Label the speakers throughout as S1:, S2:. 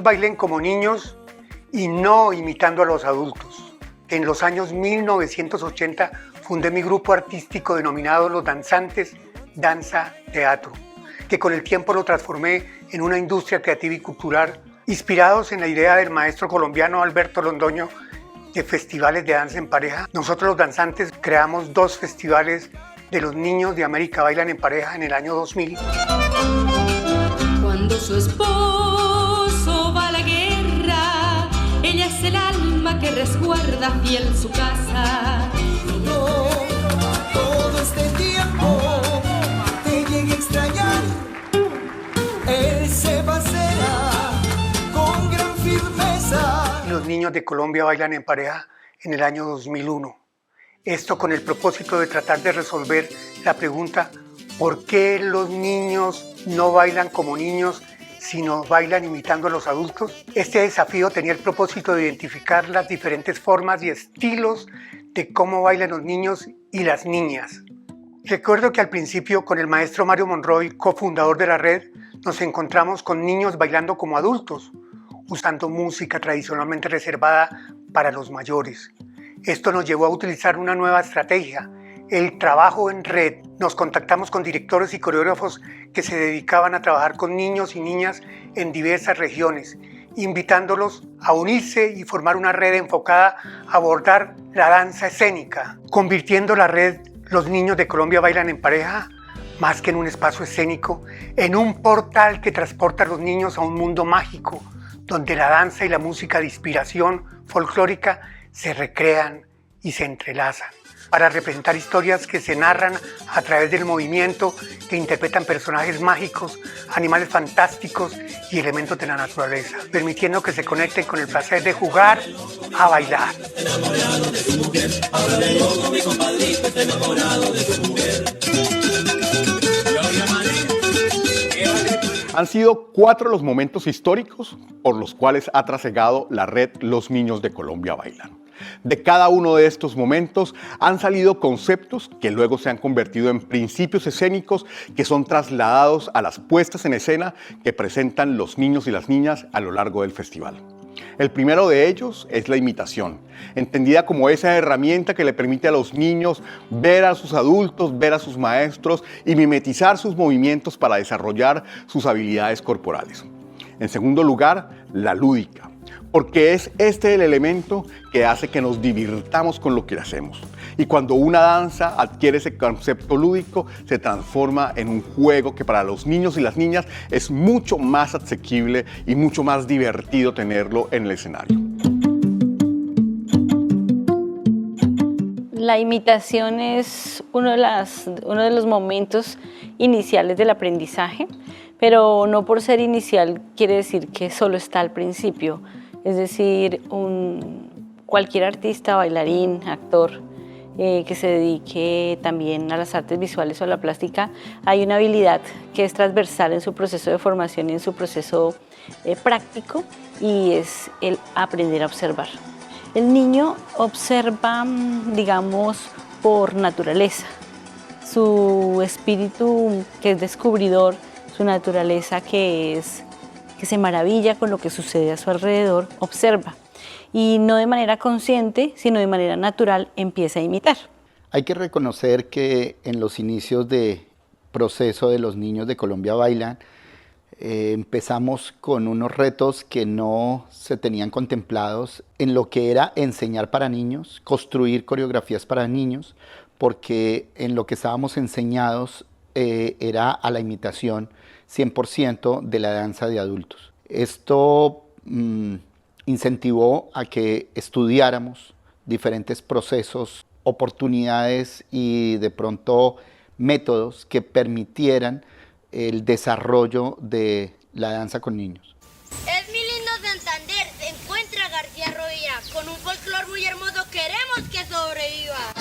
S1: bailen como niños y no imitando a los adultos. En los años 1980 fundé mi grupo artístico denominado Los Danzantes Danza Teatro, que con el tiempo lo transformé en una industria creativa y cultural, inspirados en la idea del maestro colombiano Alberto Londoño de festivales de danza en pareja. Nosotros los danzantes creamos 2 festivales de los niños de América Bailan en Pareja en el año 2000.
S2: Cuando su esposo va a la guerra, ella es el alma que resguarda fiel su casa.
S3: No, todo este tiempo te llegue a extrañar. Él se pasea con gran firmeza.
S1: Los niños de Colombia Bailan en Pareja en el año 2001. Esto con el propósito de tratar de resolver la pregunta ¿por qué los niños no bailan como niños, sino bailan imitando a los adultos? Este desafío tenía el propósito de identificar las diferentes formas y estilos de cómo bailan los niños y las niñas. Recuerdo que al principio con el maestro Mario Monroy, cofundador de la red, nos encontramos con niños bailando como adultos, usando música tradicionalmente reservada para los mayores. Esto nos llevó a utilizar una nueva estrategia, el trabajo en red. Nos contactamos con directores y coreógrafos que se dedicaban a trabajar con niños y niñas en diversas regiones, invitándolos a unirse y formar una red enfocada a abordar la danza escénica, convirtiendo la red Los Niños de Colombia Bailan en Pareja, más que en un espacio escénico, en un portal que transporta a los niños a un mundo mágico, donde la danza y la música de inspiración folclórica se recrean y se entrelazan para representar historias que se narran a través del movimiento, que interpretan personajes mágicos, animales fantásticos y elementos de la naturaleza, permitiendo que se conecten con el placer de jugar a bailar.
S4: Enamorado de su mujer, ahora vengo con mi compadrito, está enamorado de su mujer.
S5: Han sido 4 los momentos históricos por los cuales ha trasegado la red Los Niños de Colombia Bailan. De cada uno de estos momentos han salido conceptos que luego se han convertido en principios escénicos que son trasladados a las puestas en escena que presentan los niños y las niñas a lo largo del festival. El primero de ellos es la imitación, entendida como esa herramienta que le permite a los niños ver a sus adultos, ver a sus maestros y mimetizar sus movimientos para desarrollar sus habilidades corporales. En segundo lugar, la lúdica, porque es este el elemento que hace que nos divirtamos con lo que hacemos. Y cuando una danza adquiere ese concepto lúdico, se transforma en un juego que para los niños y las niñas es mucho más asequible y mucho más divertido tenerlo en el escenario.
S6: La imitación es uno de los momentos iniciales del aprendizaje, pero no por ser inicial quiere decir que solo está al principio. Es decir, cualquier artista, bailarín, actor que se dedique también a las artes visuales o a la plástica, hay una habilidad que es transversal en su proceso de formación y en su proceso práctico, y es el aprender a observar. El niño observa, digamos, por naturaleza. Su espíritu, que es descubridor, su naturaleza que se maravilla con lo que sucede a su alrededor, observa. Y no de manera consciente, sino de manera natural, empieza a imitar.
S7: Hay que reconocer que en los inicios de proceso de Los Niños de Colombia Bailan, empezamos con unos retos que no se tenían contemplados en lo que era enseñar para niños, construir coreografías para niños, porque en lo que estábamos enseñados era a la imitación 100% de la danza de adultos. Esto incentivó a que estudiáramos diferentes procesos, oportunidades y de pronto métodos que permitieran el desarrollo de la danza con niños.
S8: Es mi lindo Santander, se encuentra García Rovira, con un folclor muy hermoso, queremos que sobreviva.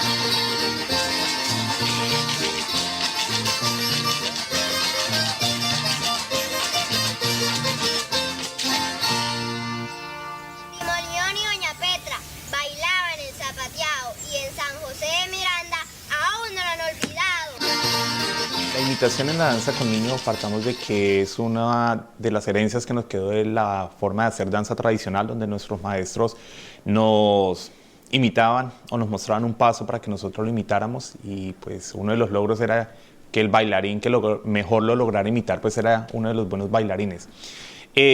S8: Molión y Doña Petra bailaban en Zapateado y en San José de Miranda aún no lo han olvidado.
S7: La
S9: imitación en la danza con niños partamos de que es una de las herencias que nos quedó de la forma de hacer danza tradicional, donde nuestros maestros nos imitaban o nos mostraban un paso para que nosotros lo imitáramos, y pues uno de los logros era que el bailarín que mejor lo lograra imitar pues era uno de los buenos bailarines.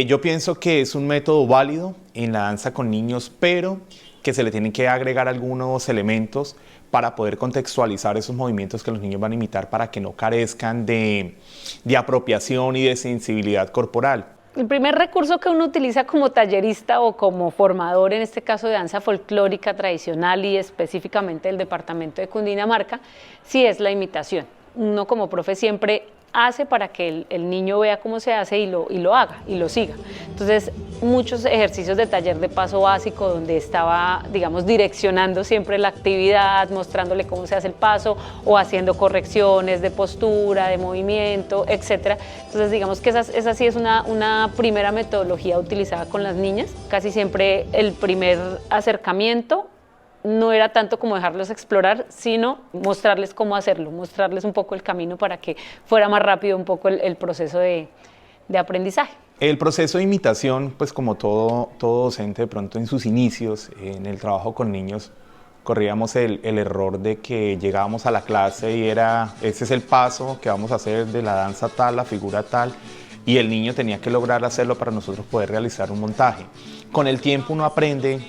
S9: Yo pienso que es un método válido en la danza con niños, pero que se le tienen que agregar algunos elementos para poder contextualizar esos movimientos que los niños van a imitar para que no carezcan de apropiación y de sensibilidad corporal.
S10: El primer recurso que uno utiliza como tallerista o como formador, en este caso de danza folclórica tradicional y específicamente del departamento de Cundinamarca, sí es la imitación. Uno como profe siempre hace para que el niño vea cómo se hace y lo haga y lo siga. Entonces, muchos ejercicios de taller de paso básico donde estaba, digamos, direccionando siempre la actividad, mostrándole cómo se hace el paso o haciendo correcciones de postura, de movimiento, etc. Entonces, digamos que esa sí es una primera metodología utilizada con las niñas. Casi siempre el primer acercamiento no era tanto como dejarlos explorar, sino mostrarles cómo hacerlo, mostrarles un poco el camino para que fuera más rápido un poco el proceso de aprendizaje.
S9: El proceso de imitación, pues como todo docente de pronto en sus inicios, en el trabajo con niños, corríamos el error de que llegábamos a la clase y ese es el paso que vamos a hacer de la danza tal, la figura tal, y el niño tenía que lograr hacerlo para nosotros poder realizar un montaje. Con el tiempo uno aprende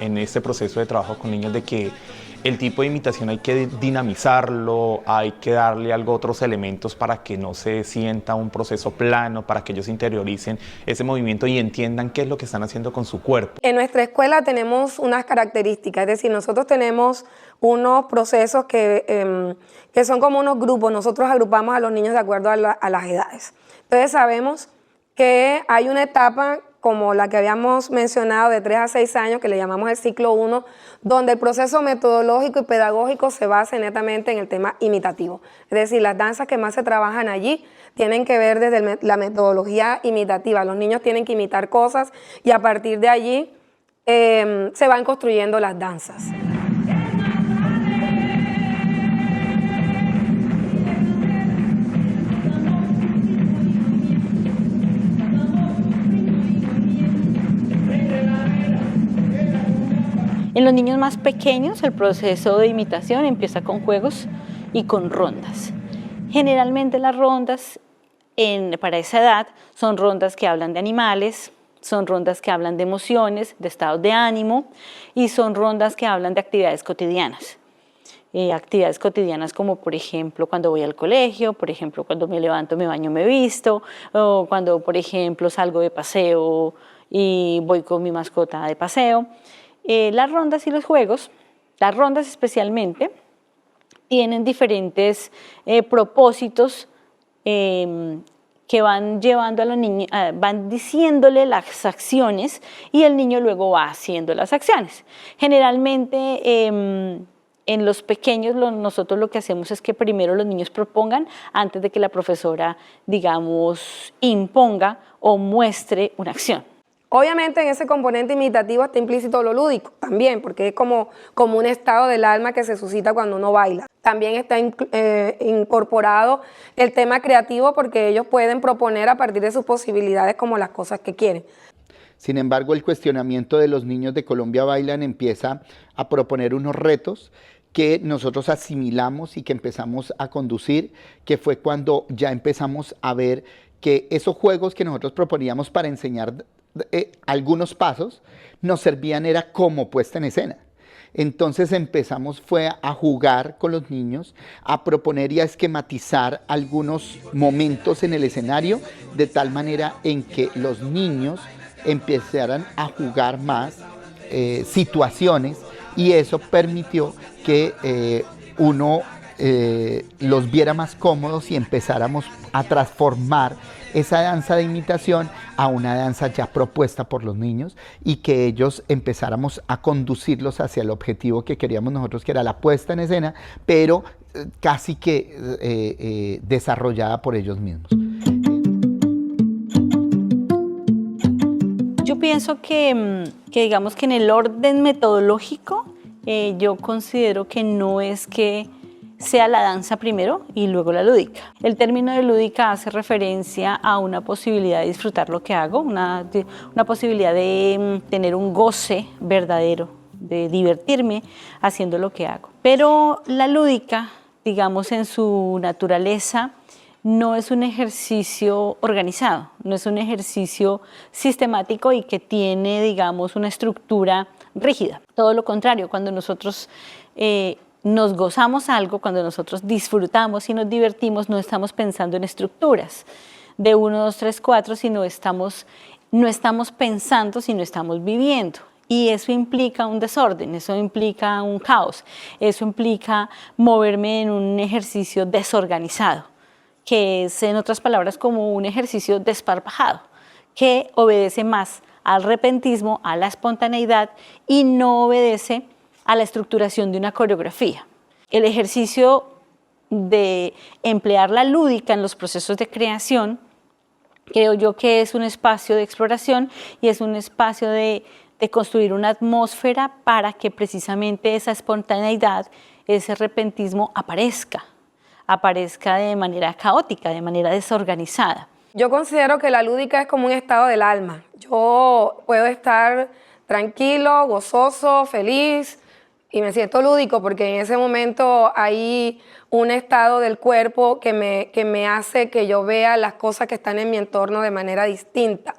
S9: en este proceso de trabajo con niños de que el tipo de imitación hay que dinamizarlo, hay que darle otros elementos para que no se sienta un proceso plano, para que ellos interioricen ese movimiento y entiendan qué es lo que están haciendo con su cuerpo.
S11: En nuestra escuela tenemos unas características, es decir, nosotros tenemos unos procesos que son como unos grupos. Nosotros agrupamos a los niños de acuerdo a las edades. Entonces sabemos que hay una etapa como la que habíamos mencionado de 3 a 6 años, que le llamamos el ciclo 1, donde el proceso metodológico y pedagógico se basa netamente en el tema imitativo. Es decir, las danzas que más se trabajan allí tienen que ver desde la metodología imitativa. Los niños tienen que imitar cosas y a partir de allí se van construyendo las danzas.
S6: En los niños más pequeños el proceso de imitación empieza con juegos y con rondas. Generalmente las rondas para esa edad son rondas que hablan de animales, son rondas que hablan de emociones, de estados de ánimo y son rondas que hablan de actividades cotidianas. Actividades cotidianas como por ejemplo cuando voy al colegio, por ejemplo cuando me levanto, me baño, me visto, o cuando por ejemplo salgo de paseo y voy con mi mascota de paseo. Las rondas y los juegos, las rondas especialmente, tienen diferentes propósitos que van llevando a los niños, van diciéndole las acciones y el niño luego va haciendo las acciones. Generalmente en los pequeños nosotros lo que hacemos es que primero los niños propongan antes de que la profesora, digamos, imponga o muestre una acción.
S11: Obviamente en ese componente imitativo está implícito lo lúdico también, porque es como un estado del alma que se suscita cuando uno baila. También está incorporado el tema creativo porque ellos pueden proponer a partir de sus posibilidades como las cosas que quieren.
S7: Sin embargo, el cuestionamiento de los niños de Colombia Bailan empieza a proponer unos retos que nosotros asimilamos y que empezamos a conducir, que fue cuando ya empezamos a ver que esos juegos que nosotros proponíamos para enseñar algunos pasos nos servían era como puesta en escena. Entonces empezamos fue a jugar con los niños, a proponer y a esquematizar algunos momentos en el escenario de tal manera en que los niños empezaran a jugar más situaciones y eso permitió que uno los viera más cómodos y empezáramos a transformar esa danza de imitación a una danza ya propuesta por los niños y que ellos empezáramos a conducirlos hacia el objetivo que queríamos nosotros, que era la puesta en escena, pero casi que desarrollada por ellos mismos.
S6: Yo pienso que digamos que en el orden metodológico yo considero que no es que sea la danza primero y luego la lúdica. El término de lúdica hace referencia a una posibilidad de disfrutar lo que hago, una posibilidad de tener un goce verdadero, de divertirme haciendo lo que hago. Pero la lúdica, digamos en su naturaleza, no es un ejercicio organizado, no es un ejercicio sistemático y que tiene, digamos, una estructura rígida. Todo lo contrario, cuando nosotros nos gozamos algo, cuando nosotros disfrutamos y nos divertimos, no estamos pensando en estructuras de 1, 2, 3, 4, sino no estamos pensando, sino estamos viviendo. Y eso implica un desorden, eso implica un caos, eso implica moverme en un ejercicio desorganizado, que es, en otras palabras, como un ejercicio desparpajado, que obedece más al repentismo, a la espontaneidad y no obedece a la estructuración de una coreografía. El ejercicio de emplear la lúdica en los procesos de creación, creo yo que es un espacio de exploración y es un espacio de construir una atmósfera para que precisamente esa espontaneidad, ese repentismo aparezca de manera caótica, de manera desorganizada.
S11: Yo considero que la lúdica es como un estado del alma. Yo puedo estar tranquilo, gozoso, feliz y me siento lúdico porque en ese momento hay un estado del cuerpo que me hace que yo vea las cosas que están en mi entorno de manera distinta.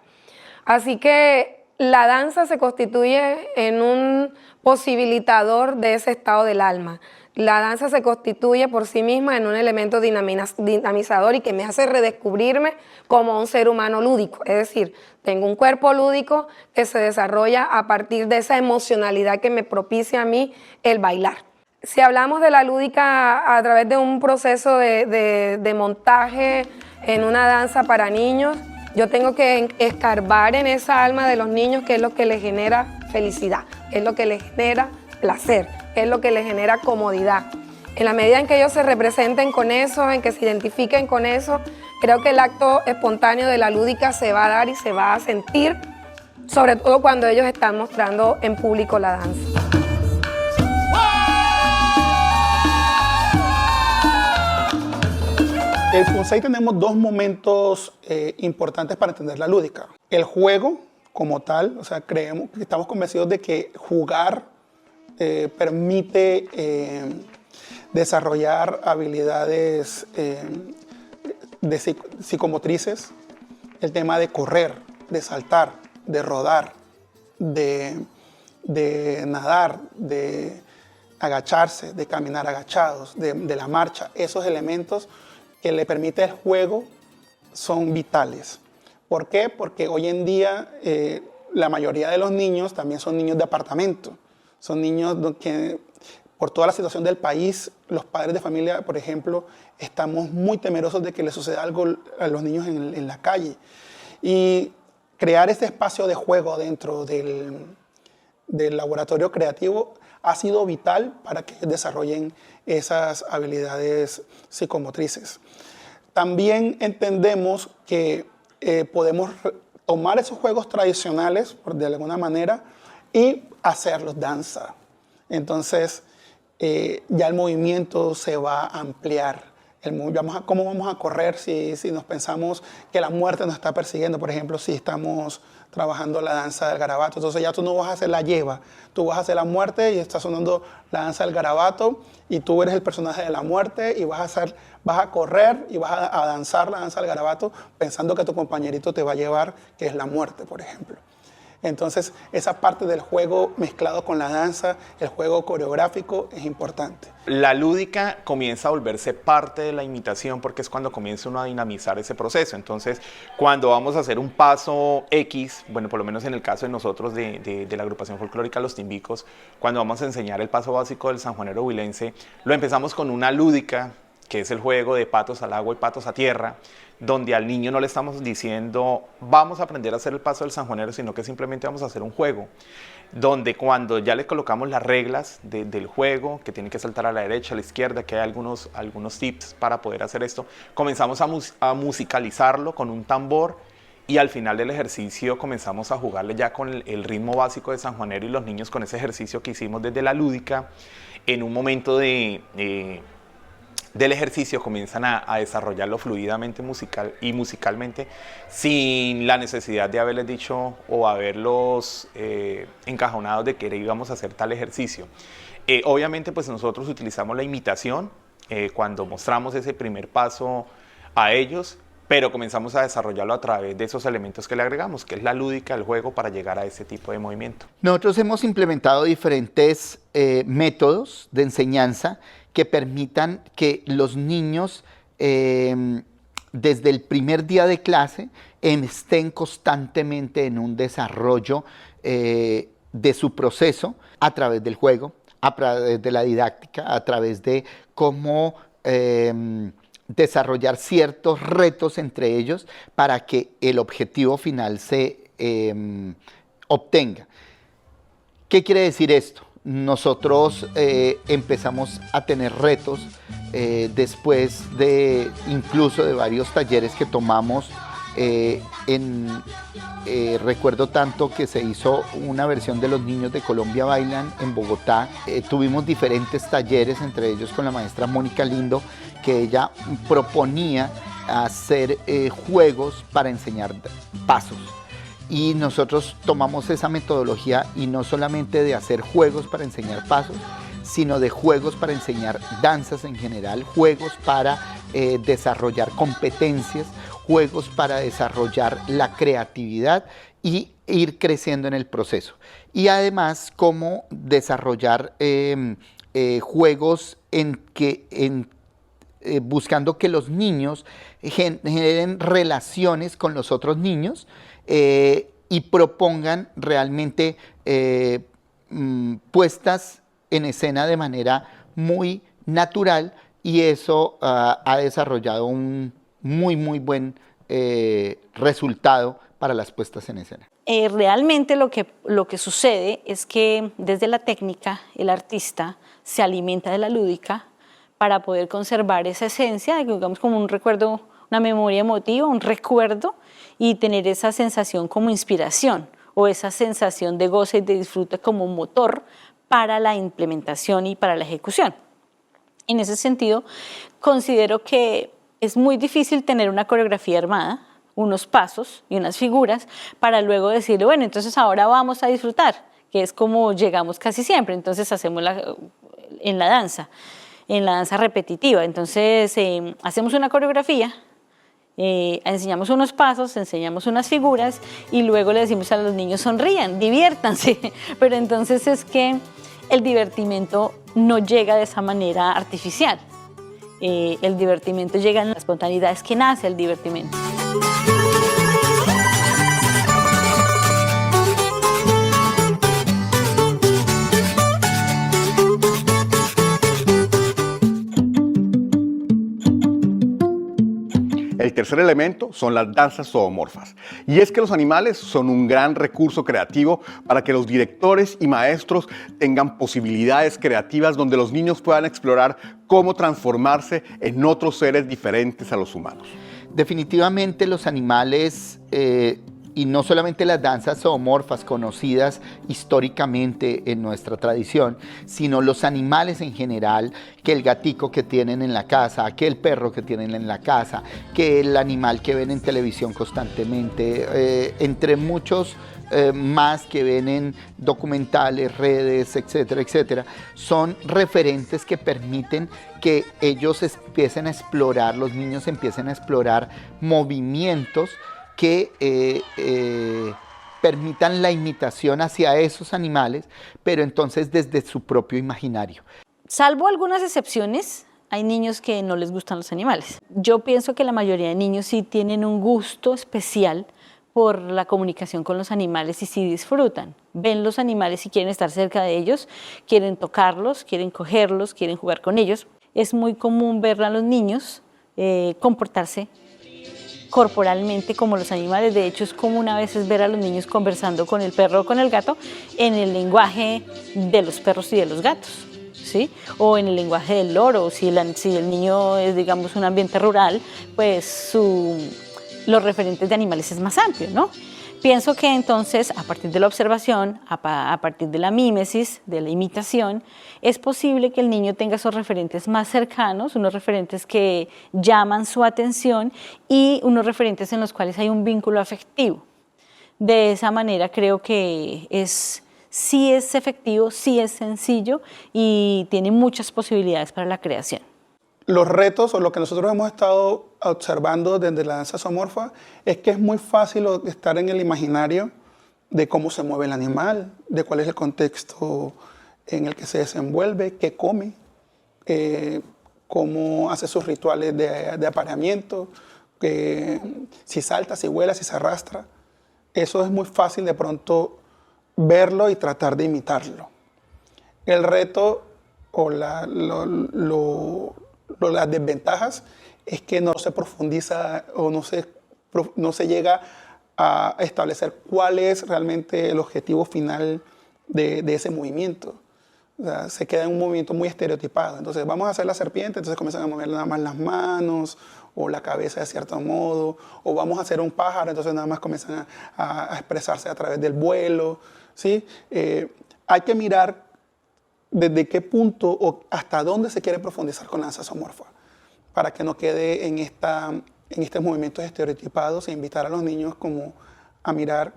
S11: Así que la danza se constituye en un posibilitador de ese estado del alma. La danza se constituye por sí misma en un elemento dinamizador y que me hace redescubrirme como un ser humano lúdico. Es decir, tengo un cuerpo lúdico que se desarrolla a partir de esa emocionalidad que me propicia a mí el bailar. Si hablamos de la lúdica a través de un proceso de montaje en una danza para niños, yo tengo que escarbar en esa alma de los niños qué es lo que les genera felicidad, qué es lo que les genera placer, qué es lo que les genera comodidad. En la medida en que ellos se representen con eso, en que se identifiquen con eso, creo que el acto espontáneo de la lúdica se va a dar y se va a sentir, sobre todo cuando ellos están mostrando en público la danza.
S12: En el FUNSAI tenemos dos momentos importantes para entender la lúdica. El juego como tal, o sea, estamos convencidos de que jugar permite desarrollar habilidades psicomotrices, el tema de correr, de saltar, de rodar, de nadar, de agacharse, de caminar agachados, de la marcha. Esos elementos que le permite el juego son vitales. ¿Por qué? Porque hoy en día la mayoría de los niños también son niños de apartamento. Son niños que por toda la situación del país, los padres de familia, por ejemplo, estamos muy temerosos de que les suceda algo a los niños en la calle. Y crear este espacio de juego dentro del laboratorio creativo ha sido vital para que desarrollen esas habilidades psicomotrices. También entendemos que podemos tomar esos juegos tradicionales, de alguna manera, y hacerlos danza. Entonces, ya el movimiento se va a ampliar. ¿Cómo vamos a correr si nos pensamos que la muerte nos está persiguiendo? Por ejemplo, si estamos trabajando la danza del garabato. Entonces ya tú no vas a hacer la lleva, tú vas a hacer la muerte y está sonando la danza del garabato y tú eres el personaje de la muerte y vas a correr y vas a danzar la danza del garabato pensando que tu compañerito te va a llevar, que es la muerte, por ejemplo. Entonces, esa parte del juego mezclado con la danza, el juego coreográfico, es importante.
S9: La lúdica comienza a volverse parte de la imitación porque es cuando comienza uno a dinamizar ese proceso. Entonces, cuando vamos a hacer un paso X, bueno, por lo menos en el caso de nosotros de la agrupación folclórica Los Timbicos, cuando vamos a enseñar el paso básico del sanjuanero huilense, lo empezamos con una lúdica, que es el juego de patos al agua y patos a tierra, donde al niño no le estamos diciendo vamos a aprender a hacer el paso del sanjuanero, sino que simplemente vamos a hacer un juego, donde cuando ya le colocamos las reglas del juego, que tiene que saltar a la derecha, a la izquierda, que hay algunos tips para poder hacer esto, comenzamos a musicalizarlo con un tambor y al final del ejercicio comenzamos a jugarle ya con el ritmo básico de sanjuanero y los niños con ese ejercicio que hicimos desde la lúdica, en un momento de del ejercicio comienzan a desarrollarlo fluidamente musicalmente sin la necesidad de haberles dicho o haberlos encajonados de que íbamos a hacer tal ejercicio. Obviamente pues nosotros utilizamos la imitación cuando mostramos ese primer paso a ellos, pero comenzamos a desarrollarlo a través de esos elementos que le agregamos, que es la lúdica, el juego, para llegar a ese tipo de movimiento.
S7: Nosotros hemos implementado diferentes métodos de enseñanza que permitan que los niños desde el primer día de clase estén constantemente en un desarrollo de su proceso a través del juego, a través de la didáctica, a través de cómo desarrollar ciertos retos entre ellos para que el objetivo final se obtenga. ¿Qué quiere decir esto? Nosotros empezamos a tener retos después de incluso de varios talleres que tomamos. Recuerdo tanto que se hizo una versión de Los Niños de Colombia Bailan en Bogotá. Tuvimos diferentes talleres, entre ellos con la maestra Mónica Lindo, que ella proponía hacer juegos para enseñar pasos. Y nosotros tomamos esa metodología y no solamente de hacer juegos para enseñar pasos, sino de juegos para enseñar danzas en general, juegos para desarrollar competencias, juegos para desarrollar la creatividad y ir creciendo en el proceso. Y además, cómo desarrollar juegos buscando que los niños generen relaciones con los otros niños y propongan realmente puestas en escena de manera muy natural, y eso ha desarrollado un muy buen resultado para las puestas en escena.
S6: Realmente lo que sucede es que desde la técnica el artista se alimenta de la lúdica para poder conservar esa esencia, digamos como un recuerdo, una memoria emotiva, un recuerdo, y tener esa sensación como inspiración o esa sensación de goce y de disfrute como motor para la implementación y para la ejecución. En ese sentido, considero que es muy difícil tener una coreografía armada, unos pasos y unas figuras, para luego decirle, bueno, entonces ahora vamos a disfrutar, que es como llegamos casi siempre. Entonces hacemos en la danza repetitiva. Entonces hacemos una coreografía, enseñamos unos pasos, enseñamos unas figuras y luego le decimos a los niños sonrían, diviértanse. Pero entonces es que el divertimento no llega de esa manera artificial. El divertimento llega en la espontaneidad, es que nace el divertimento.
S5: El tercer elemento son las danzas zoomorfas. Y es que los animales son un gran recurso creativo para que los directores y maestros tengan posibilidades creativas donde los niños puedan explorar cómo transformarse en otros seres diferentes a los humanos.
S7: Definitivamente los animales, y no solamente las danzas zoomorfas conocidas históricamente en nuestra tradición, sino los animales en general, que el gatico que tienen en la casa, que el perro que tienen en la casa, que el animal que ven en televisión constantemente, entre muchos más que ven en documentales, redes, etcétera, etcétera, son referentes que permiten que ellos empiecen a explorar, los niños empiecen a explorar movimientos que permitan la imitación hacia esos animales, pero entonces desde su propio imaginario.
S6: Salvo algunas excepciones, hay niños que no les gustan los animales. Yo pienso que la mayoría de niños sí tienen un gusto especial por la comunicación con los animales y sí disfrutan. Ven los animales y quieren estar cerca de ellos, quieren tocarlos, quieren cogerlos, quieren jugar con ellos. Es muy común ver a los niños comportarse corporalmente como los animales. De hecho, es común a veces ver a los niños conversando con el perro o con el gato en el lenguaje de los perros y de los gatos, ¿sí? O en el lenguaje del loro. Si el niño es, digamos, un ambiente rural, pues los referentes de animales es más amplio, ¿no? Pienso que entonces, a partir de la observación, a partir de la mímesis, de la imitación, es posible que el niño tenga esos referentes más cercanos, unos referentes que llaman su atención y unos referentes en los cuales hay un vínculo afectivo. De esa manera creo que sí es efectivo, sí es sencillo y tiene muchas posibilidades para la creación.
S12: Los retos o lo que nosotros hemos estado observando desde la danza zoomorfa es que es muy fácil estar en el imaginario de cómo se mueve el animal, de cuál es el contexto en el que se desenvuelve, qué come, cómo hace sus rituales de apareamiento, si salta, si vuela, si se arrastra. Eso es muy fácil de pronto verlo y tratar de imitarlo. El reto o las desventajas es que no se profundiza o no se llega a establecer cuál es realmente el objetivo final de ese movimiento. O sea, se queda en un movimiento muy estereotipado. Entonces vamos a hacer la serpiente, entonces comienzan a mover nada más las manos o la cabeza de cierto modo, o vamos a hacer un pájaro, entonces nada más comienzan a expresarse a través del vuelo, ¿sí? Hay que mirar desde qué punto o hasta dónde se quiere profundizar con la danza zoomorfa, para que no quede en estos movimientos estereotipados e invitar a los niños como a mirar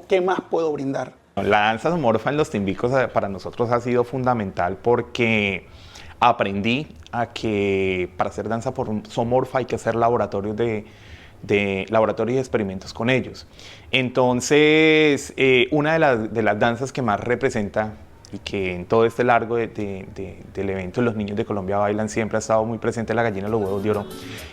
S12: qué más puedo brindar.
S9: La danza zoomorfa en los Timbicos para nosotros ha sido fundamental porque aprendí a que para hacer danza zoomorfa hay que hacer laboratorios laboratorios y experimentos con ellos. Entonces, una de las danzas que más representa y que en todo este largo del evento Los Niños de Colombia Bailan siempre ha estado muy presente la gallina de los huevos de oro,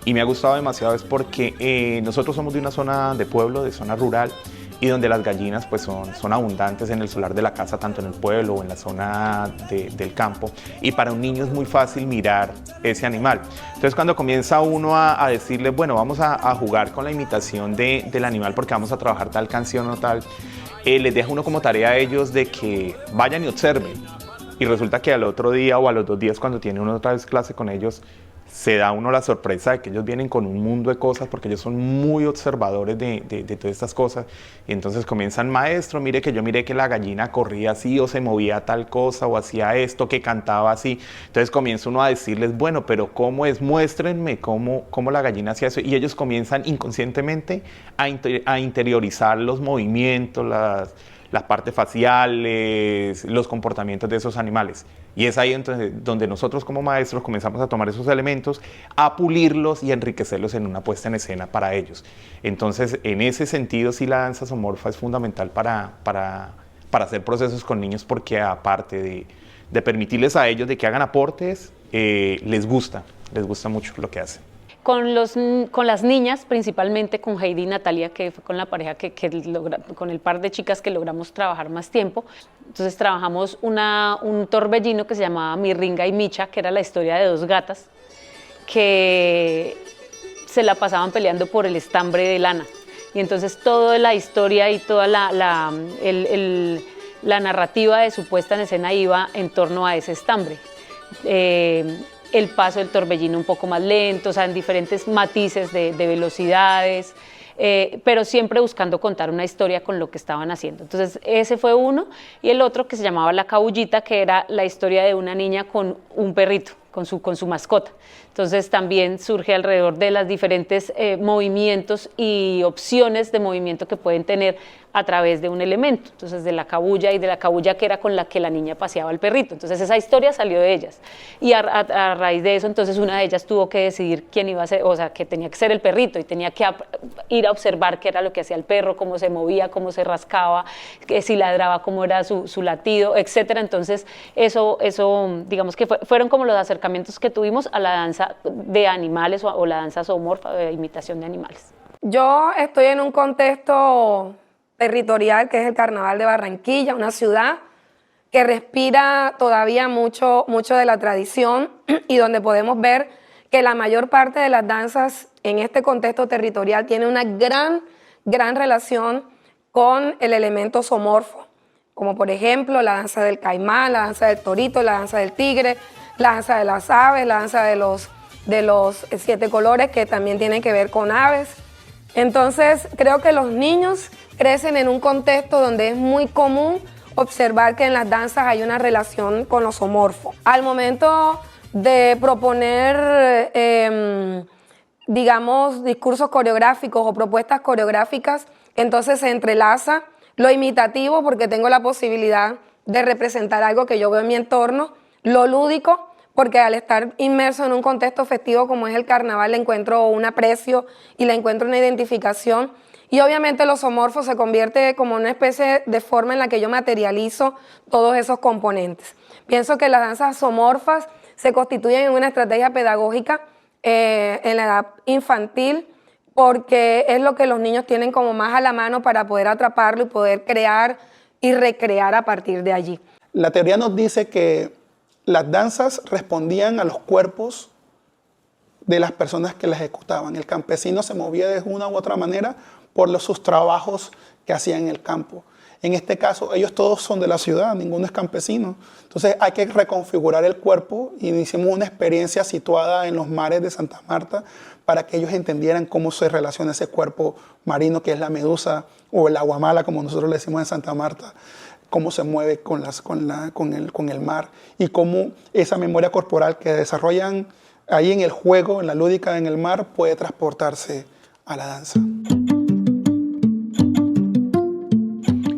S9: y me ha gustado demasiado es porque nosotros somos de una zona de pueblo, de zona rural, y donde las gallinas pues son abundantes en el solar de la casa, tanto en el pueblo o en la zona del campo, y para un niño es muy fácil mirar ese animal. Entonces cuando comienza uno a decirle, bueno, vamos a jugar con la imitación del animal porque vamos a trabajar tal canción o tal, les deja uno como tarea a ellos de que vayan y observen, y resulta que al otro día o a los 2 días cuando tiene uno otra vez clase con ellos, se da uno la sorpresa de que ellos vienen con un mundo de cosas porque ellos son muy observadores de todas estas cosas, y entonces comienzan, maestro, mire que yo miré que la gallina corría así o se movía tal cosa o hacía esto, que cantaba así. Entonces comienza uno a decirles, bueno, pero ¿cómo es? Muéstrenme cómo la gallina hacía eso, y ellos comienzan inconscientemente a interiorizar los movimientos, las partes faciales, los comportamientos de esos animales. Y es ahí entonces donde nosotros como maestros comenzamos a tomar esos elementos, a pulirlos y enriquecerlos en una puesta en escena para ellos. Entonces, en ese sentido, sí, la danza zoomorfa es fundamental para hacer procesos con niños, porque aparte de permitirles a ellos de que hagan aportes, les gusta mucho lo que hacen.
S10: Con las niñas, principalmente con Heidi y Natalia, que fue con la pareja con el par de chicas que logramos trabajar más tiempo. Entonces trabajamos un torbellino que se llamaba Mirringa y Micha, que era la historia de 2 gatas que se la pasaban peleando por el estambre de lana. Y entonces toda la historia y toda la narrativa de su puesta en escena iba en torno a ese estambre. El paso del torbellino un poco más lento, o sea, en diferentes matices de velocidades, pero siempre buscando contar una historia con lo que estaban haciendo. Entonces ese fue uno, y el otro que se llamaba La Cabullita, que era la historia de una niña con un perrito, con su mascota. Entonces también surge alrededor de los diferentes movimientos y opciones de movimiento que pueden tener a través de un elemento. Entonces de la cabulla, y de la cabulla que era con la que la niña paseaba al perrito. Entonces esa historia salió de ellas, y a raíz de eso entonces una de ellas tuvo que decidir quién iba a ser, o sea, que tenía que ser el perrito, y tenía que ir a observar qué era lo que hacía el perro, cómo se movía, cómo se rascaba, si ladraba, cómo era su latido, etcétera. Entonces eso digamos que fueron como los acercamientos que tuvimos a la danza de animales o la danza zoomorfa, de imitación de animales.
S11: Yo estoy en un contexto territorial que es el Carnaval de Barranquilla, una ciudad que respira todavía mucho de la tradición, y donde podemos ver que la mayor parte de las danzas en este contexto territorial tiene una gran relación con el elemento zoomorfo, como por ejemplo la danza del caimán, la danza del torito, la danza del tigre, la danza de las aves, la danza de los 7 colores, que también tienen que ver con aves. Entonces creo que los niños crecen en un contexto donde es muy común observar que en las danzas hay una relación con lo zoomorfo. Al momento de proponer, digamos, discursos coreográficos o propuestas coreográficas, entonces se entrelaza lo imitativo, porque tengo la posibilidad de representar algo que yo veo en mi entorno, lo lúdico, porque al estar inmerso en un contexto festivo como es el carnaval, le encuentro un aprecio y le encuentro una identificación. Y obviamente lo zoomorfo se convierte como una especie de forma en la que yo materializo todos esos componentes. Pienso que las danzas zoomorfas se constituyen en una estrategia pedagógica en la edad infantil, porque es lo que los niños tienen como más a la mano para poder atraparlo y poder crear y recrear a partir de allí.
S12: La teoría nos dice que las danzas respondían a los cuerpos de las personas que las ejecutaban. El campesino se movía de una u otra manera por sus trabajos que hacían en el campo. En este caso, ellos todos son de la ciudad, ninguno es campesino. Entonces hay que reconfigurar el cuerpo y hicimos una experiencia situada en los mares de Santa Marta para que ellos entendieran cómo se relaciona ese cuerpo marino que es la medusa o el aguamala, como nosotros le decimos en Santa Marta, cómo se mueve con el mar y cómo esa memoria corporal que desarrollan ahí en el juego, en la lúdica en el mar, puede transportarse a la danza.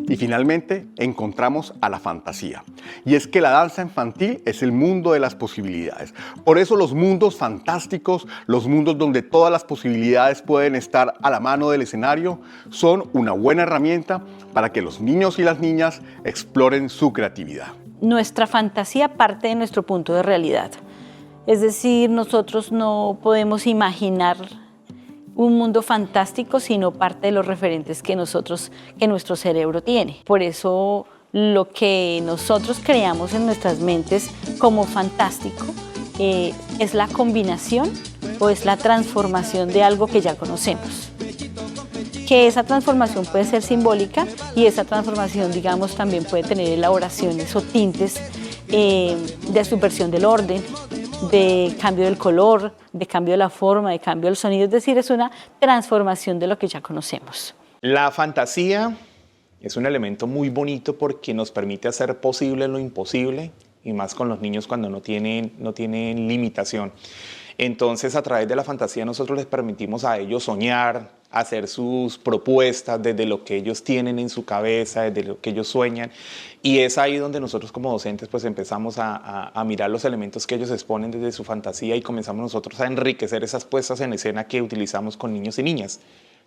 S5: Y finalmente encontramos a la fantasía. Y es que la danza infantil es el mundo de las posibilidades. Por eso los mundos fantásticos, los mundos donde todas las posibilidades pueden estar a la mano del escenario, son una buena herramienta para que los niños y las niñas exploren su creatividad.
S6: Nuestra fantasía parte de nuestro punto de realidad. Es decir, nosotros no podemos imaginar un mundo fantástico, sino parte de los referentes que nuestro cerebro tiene. Por eso lo que nosotros creamos en nuestras mentes como fantástico es la combinación o es la transformación de algo que ya conocemos. Que esa transformación puede ser simbólica y esa transformación, digamos, también puede tener elaboraciones o tintes de subversión del orden, de cambio del color, de cambio de la forma, de cambio del sonido, es decir, es una transformación de lo que ya conocemos.
S9: La fantasía es un elemento muy bonito porque nos permite hacer posible lo imposible, y más con los niños cuando no tienen limitación. Entonces, a través de la fantasía nosotros les permitimos a ellos soñar, hacer sus propuestas desde lo que ellos tienen en su cabeza, desde lo que ellos sueñan. Y es ahí donde nosotros como docentes pues empezamos a mirar los elementos que ellos exponen desde su fantasía y comenzamos nosotros a enriquecer esas puestas en escena que utilizamos con niños y niñas.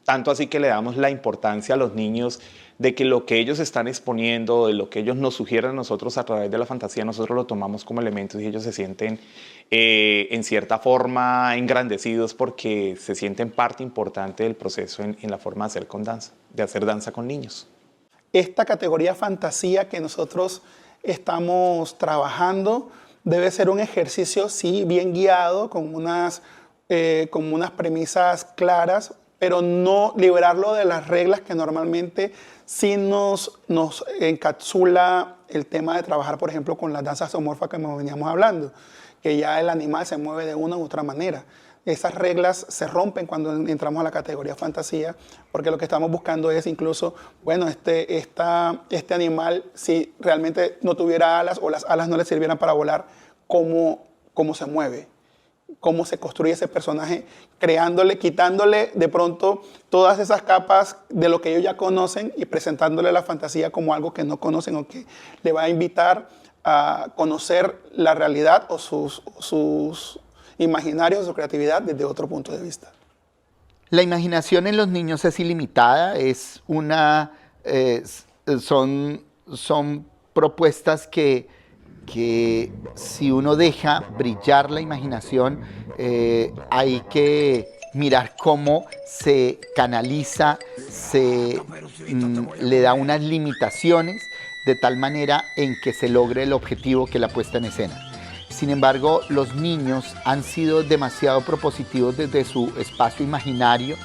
S9: Tanto así que le damos la importancia a los niños de que lo que ellos están exponiendo, de lo que ellos nos sugieren a nosotros a través de la fantasía, nosotros lo tomamos como elementos y ellos se sienten en cierta forma engrandecidos porque se sienten parte importante del proceso en la forma de hacer danza con niños.
S12: Esta categoría fantasía que nosotros estamos trabajando debe ser un ejercicio, sí, bien guiado, con unas premisas claras, pero no liberarlo de las reglas que normalmente sí nos encapsula el tema de trabajar, por ejemplo, con las danzas zoomorfas que nos veníamos hablando, que ya el animal se mueve de una u otra manera. Esas reglas se rompen cuando entramos a la categoría fantasía, porque lo que estamos buscando es incluso, bueno, este animal, si realmente no tuviera alas o las alas no le sirvieran para volar, ¿cómo se mueve? Cómo se construye ese personaje, quitándole de pronto todas esas capas de lo que ellos ya conocen y presentándole la fantasía como algo que no conocen o que le va a invitar a conocer la realidad o sus imaginarios, su creatividad desde otro punto de vista.
S7: La imaginación en los niños es ilimitada, son propuestas que si uno deja brillar la imaginación, hay que mirar cómo se canaliza, le da unas limitaciones de tal manera en que se logre el objetivo que es la puesta en escena. Sin embargo, los niños han sido demasiado propositivos desde su espacio imaginario.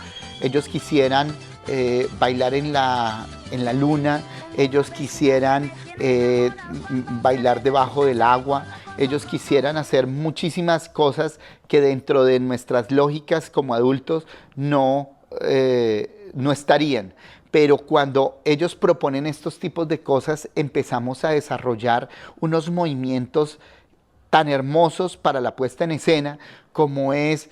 S7: Ellos quisieran bailar en la luna, ellos quisieran bailar debajo del agua, ellos quisieran hacer muchísimas cosas que dentro de nuestras lógicas como adultos no estarían. pero cuando ellos proponen estos tipos de cosas, empezamos a desarrollar unos movimientos tan hermosos para la puesta en escena, como es: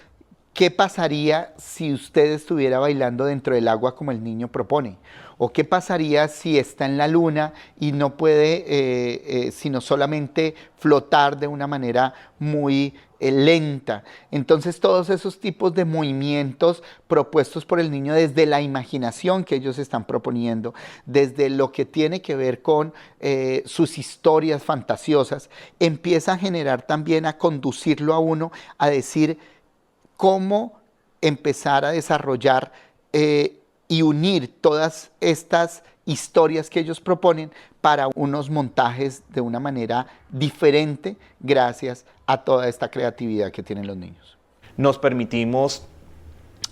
S7: ¿qué pasaría si usted estuviera bailando dentro del agua como el niño propone? ¿O qué pasaría si está en la luna y no puede sino solamente flotar de una manera muy lenta? Entonces todos esos tipos de movimientos propuestos por el niño desde la imaginación que ellos están proponiendo, desde lo que tiene que ver con sus historias fantasiosas, empieza a generar también, a conducirlo a uno a decir cómo empezar a desarrollar y unir todas estas historias que ellos proponen para unos montajes de una manera diferente gracias a toda esta creatividad que tienen los niños.
S9: Nos permitimos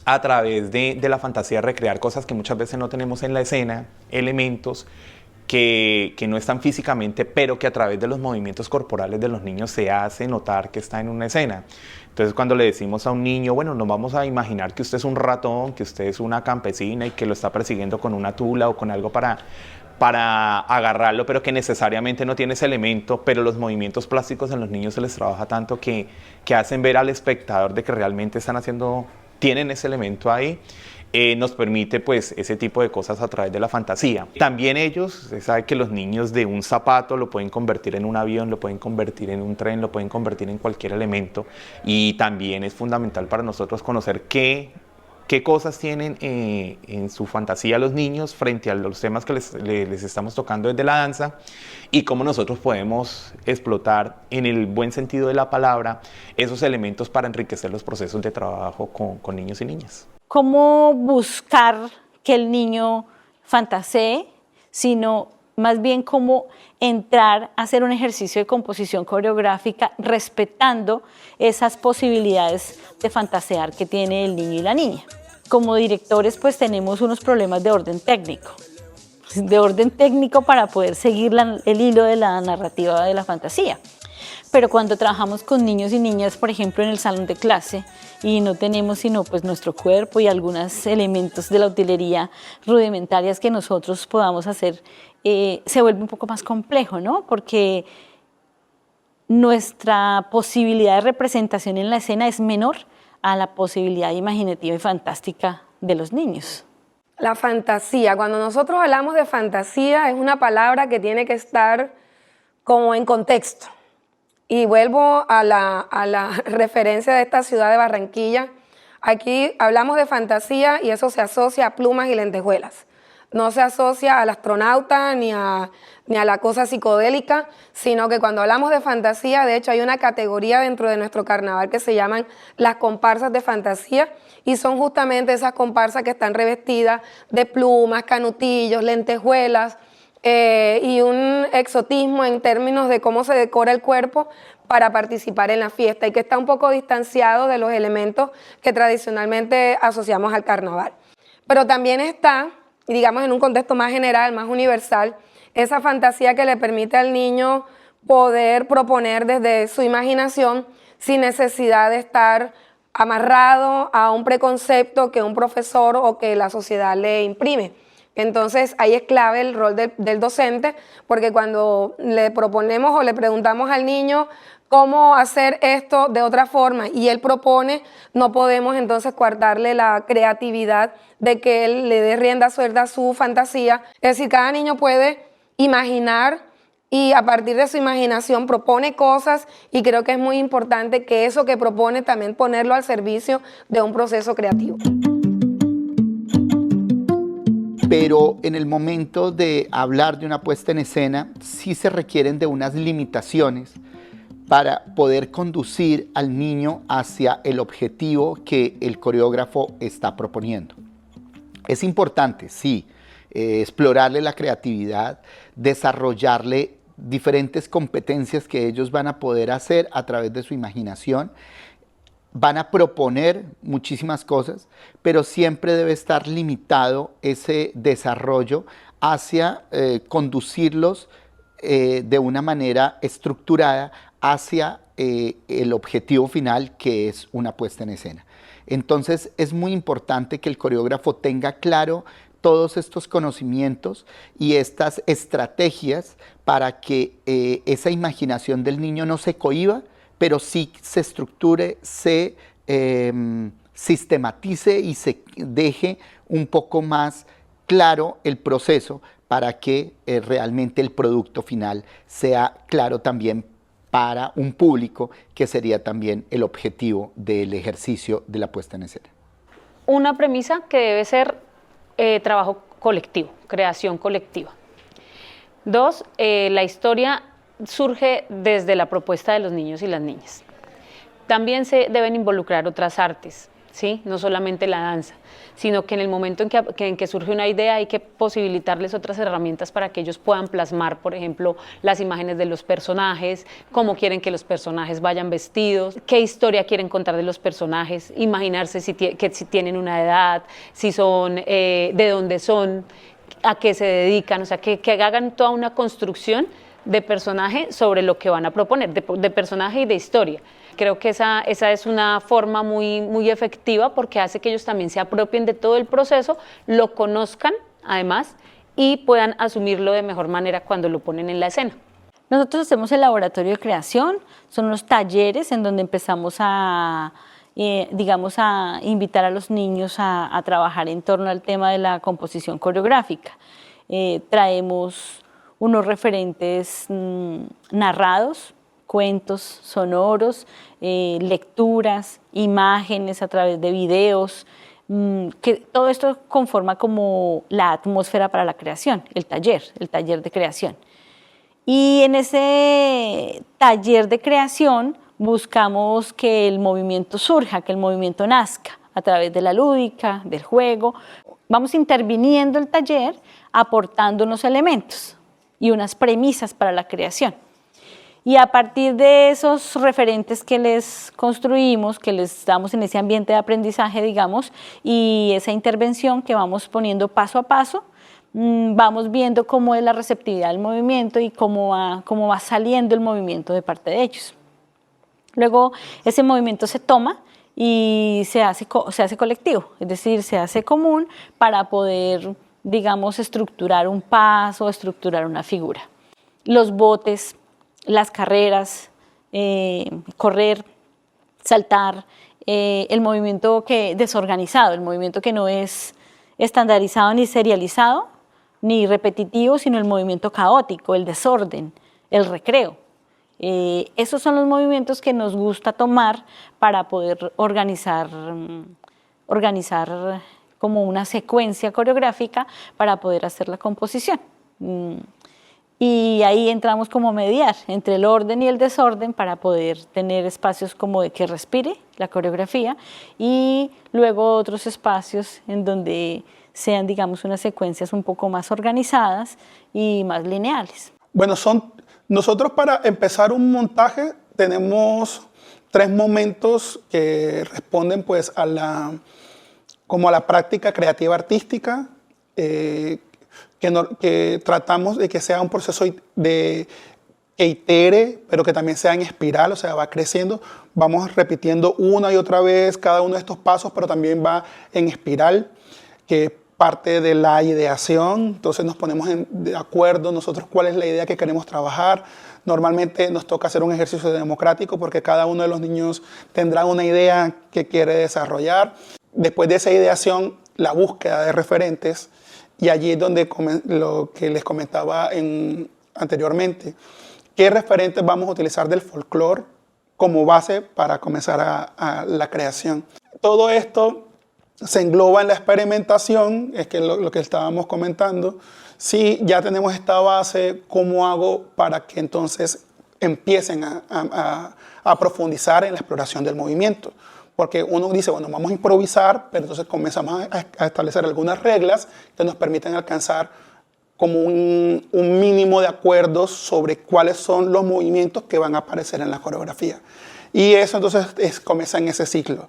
S9: a través de la fantasía recrear cosas que muchas veces no tenemos en la escena, elementos que no están físicamente, pero que a través de los movimientos corporales de los niños se hace notar que está en una escena. Entonces cuando le decimos a un niño, bueno, nos vamos a imaginar que usted es un ratón, que usted es una campesina y que lo está persiguiendo con una tula o con algo para agarrarlo, pero que necesariamente no tiene ese elemento, pero los movimientos plásticos en los niños se les trabaja tanto que hacen ver al espectador de que realmente tienen ese elemento ahí. Nos permite pues ese tipo de cosas a través de la fantasía. También ellos, se sabe que los niños de un zapato lo pueden convertir en un avión, lo pueden convertir en un tren, lo pueden convertir en cualquier elemento, y también es fundamental para nosotros conocer qué cosas tienen en su fantasía los niños frente a los temas que les estamos tocando desde la danza, y cómo nosotros podemos explotar, en el buen sentido de la palabra, esos elementos para enriquecer los procesos de trabajo con niños y niñas.
S6: ¿Cómo buscar que el niño fantasee, sino más bien cómo entrar a hacer un ejercicio de composición coreográfica respetando esas posibilidades de fantasear que tiene el niño y la niña? Como directores pues tenemos unos problemas de orden técnico para poder seguir el hilo de la narrativa de la fantasía. Pero cuando trabajamos con niños y niñas, por ejemplo, en el salón de clase, y no tenemos sino pues nuestro cuerpo y algunos elementos de la utilería rudimentarias que nosotros podamos hacer, se vuelve un poco más complejo, ¿no? Porque nuestra posibilidad de representación en la escena es menor a la posibilidad imaginativa y fantástica de los niños.
S11: La fantasía, cuando nosotros hablamos de fantasía, es una palabra que tiene que estar como en contexto. Y vuelvo a la referencia de esta ciudad de Barranquilla. Aquí hablamos de fantasía y eso se asocia a plumas y lentejuelas. No se asocia al astronauta ni a la cosa psicodélica, sino que cuando hablamos de fantasía, de hecho hay una categoría dentro de nuestro carnaval que se llaman las comparsas de fantasía, y son justamente esas comparsas que están revestidas de plumas, canutillos, lentejuelas, y un exotismo en términos de cómo se decora el cuerpo para participar en la fiesta, y que está un poco distanciado de los elementos que tradicionalmente asociamos al carnaval. Pero también está, digamos en un contexto más general, más universal, esa fantasía que le permite al niño poder proponer desde su imaginación sin necesidad de estar amarrado a un preconcepto que un profesor o que la sociedad le imprime. Entonces ahí es clave el rol del docente, porque cuando le proponemos o le preguntamos al niño cómo hacer esto de otra forma y él propone, no podemos entonces coartarle la creatividad de que él le dé rienda suelta a su fantasía. Es decir, cada niño puede imaginar y a partir de su imaginación propone cosas, y creo que es muy importante que eso que propone también ponerlo al servicio de un proceso creativo.
S7: Pero en el momento de hablar de una puesta en escena, sí se requieren de unas limitaciones para poder conducir al niño hacia el objetivo que el coreógrafo está proponiendo. Es importante, sí, explorarle la creatividad, desarrollarle diferentes competencias que ellos van a poder hacer a través de su imaginación. Van a proponer muchísimas cosas, pero siempre debe estar limitado ese desarrollo hacia conducirlos de una manera estructurada hacia el objetivo final, que es una puesta en escena. Entonces es muy importante que el coreógrafo tenga claro todos estos conocimientos y estas estrategias para que esa imaginación del niño no se cohíba, pero sí se estructure, se sistematice y se deje un poco más claro el proceso para que realmente el producto final sea claro también para un público, que sería también el objetivo del ejercicio de la puesta en escena.
S10: Una premisa que debe ser trabajo colectivo, creación colectiva. 2, la historia surge desde la propuesta de los niños y las niñas. También se deben involucrar otras artes, ¿sí? No solamente la danza, sino que en el momento en que surge una idea hay que posibilitarles otras herramientas para que ellos puedan plasmar, por ejemplo, las imágenes de los personajes, cómo quieren que los personajes vayan vestidos, qué historia quieren contar de los personajes, imaginarse si tienen una edad, si son, de dónde son, a qué se dedican, o sea, que hagan toda una construcción de personaje sobre lo que van a proponer, de personaje y de historia. Creo que esa es una forma muy efectiva porque hace que ellos también se apropien de todo el proceso, lo conozcan además y puedan asumirlo de mejor manera cuando lo ponen en la escena.
S6: Nosotros hacemos el laboratorio de creación, son unos talleres en donde empezamos a invitar a los niños a trabajar en torno al tema de la composición coreográfica. Traemos unos referentes narrados, cuentos sonoros, lecturas, imágenes a través de videos, que todo esto conforma como la atmósfera para la creación, el taller de creación. Y en ese taller de creación buscamos que el movimiento surja, que el movimiento nazca a través de la lúdica, del juego. Vamos interviniendo el taller, aportando unos elementos y unas premisas para la creación. Y a partir de esos referentes que les construimos, que les damos en ese ambiente de aprendizaje, digamos, y esa intervención que vamos poniendo paso a paso, vamos viendo cómo es la receptividad del movimiento y cómo va saliendo el movimiento de parte de ellos. Luego ese movimiento se toma y se hace colectivo, es decir, se hace común para poder, digamos, estructurar un paso, estructurar una figura. Los botes, las carreras, correr, saltar, el movimiento desorganizado, el movimiento que no es estandarizado ni serializado, ni repetitivo, sino el movimiento caótico, el desorden, el recreo. Esos son los movimientos que nos gusta tomar para poder organizar como una secuencia coreográfica para poder hacer la composición. Y ahí entramos como a mediar entre el orden y el desorden para poder tener espacios como de que respire la coreografía y luego otros espacios en donde sean, digamos, unas secuencias un poco más organizadas y más lineales.
S12: Bueno, nosotros para empezar un montaje tenemos 3 momentos que responden pues a la práctica creativa artística, que tratamos de que sea un proceso que itere, pero que también sea en espiral, o sea, va creciendo. Vamos repitiendo una y otra vez cada uno de estos pasos, pero también va en espiral, que es parte de la ideación. Entonces nos ponemos de acuerdo nosotros cuál es la idea que queremos trabajar. Normalmente nos toca hacer un ejercicio democrático porque cada uno de los niños tendrá una idea que quiere desarrollar. Después de esa ideación, la búsqueda de referentes. Y allí es donde lo que les comentaba anteriormente, qué referentes vamos a utilizar del folclore como base para comenzar a la creación. Todo esto se engloba en la experimentación, es que lo que estábamos comentando. Si ya tenemos esta base, ¿cómo hago para que entonces empiecen a profundizar en la exploración del movimiento? Porque uno dice, bueno, vamos a improvisar, pero entonces comenzamos a establecer algunas reglas que nos permiten alcanzar como un mínimo de acuerdos sobre cuáles son los movimientos que van a aparecer en la coreografía. Y eso entonces comienza en ese ciclo.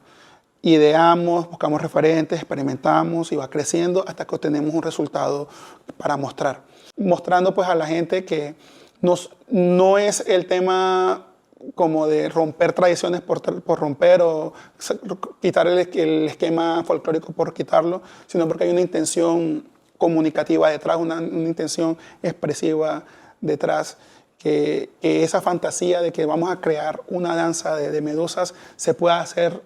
S12: Ideamos, buscamos referentes, experimentamos y va creciendo hasta que obtenemos un resultado para mostrar. Mostrando pues a la gente que no es el tema como de romper tradiciones por romper o quitar el esquema folclórico por quitarlo, sino porque hay una intención comunicativa detrás, una intención expresiva detrás, que esa fantasía de que vamos a crear una danza de medusas se pueda hacer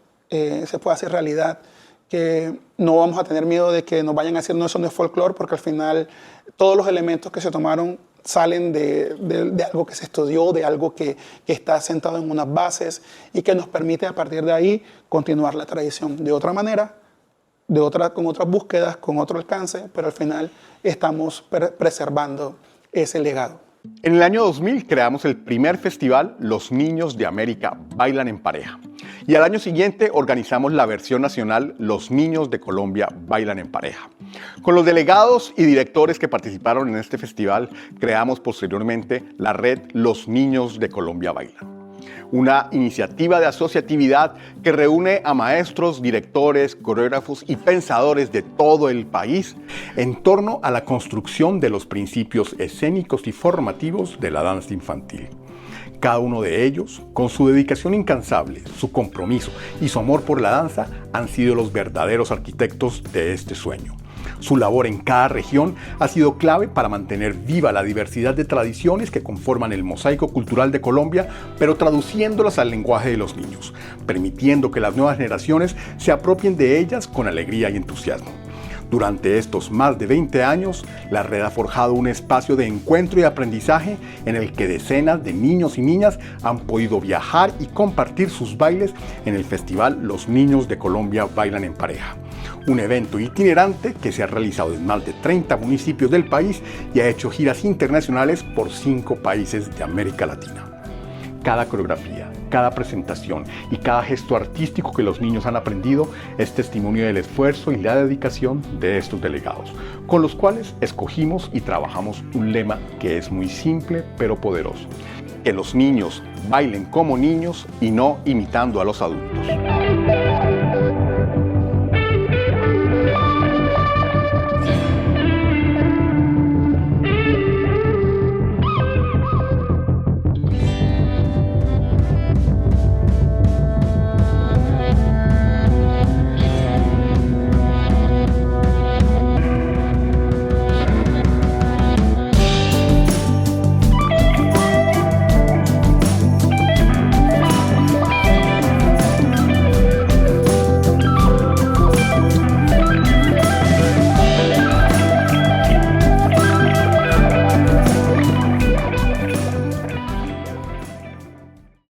S12: realidad, que no vamos a tener miedo de que nos vayan a decir no, eso no es folclore, porque al final todos los elementos que se tomaron salen de algo que se estudió, de algo que está sentado en unas bases y que nos permite a partir de ahí continuar la tradición de otra manera, con otras búsquedas, con otro alcance, pero al final estamos preservando ese legado.
S5: En el año 2000 creamos el primer festival Los Niños de América Bailan en Pareja. Y al año siguiente organizamos la versión nacional Los Niños de Colombia Bailan en Pareja. Con los delegados y directores que participaron en este festival, creamos posteriormente la red Los Niños de Colombia Bailan. Una iniciativa de asociatividad que reúne a maestros, directores, coreógrafos y pensadores de todo el país en torno a la construcción de los principios escénicos y formativos de la danza infantil. Cada uno de ellos, con su dedicación incansable, su compromiso y su amor por la danza, han sido los verdaderos arquitectos de este sueño. Su labor en cada región ha sido clave para mantener viva la diversidad de tradiciones que conforman el mosaico cultural de Colombia, pero traduciéndolas al lenguaje de los niños, permitiendo que las nuevas generaciones se apropien de ellas con alegría y entusiasmo. Durante estos más de 20 años, la red ha forjado un espacio de encuentro y aprendizaje en el que decenas de niños y niñas han podido viajar y compartir sus bailes en el festival Los Niños de Colombia Bailan en Pareja. Un evento itinerante que se ha realizado en más de 30 municipios del país y ha hecho giras internacionales por 5 países de América Latina. Cada coreografía, cada presentación y cada gesto artístico que los niños han aprendido es testimonio del esfuerzo y la dedicación de estos delegados, con los cuales escogimos y trabajamos un lema que es muy simple pero poderoso: que los niños bailen como niños y no imitando a los adultos.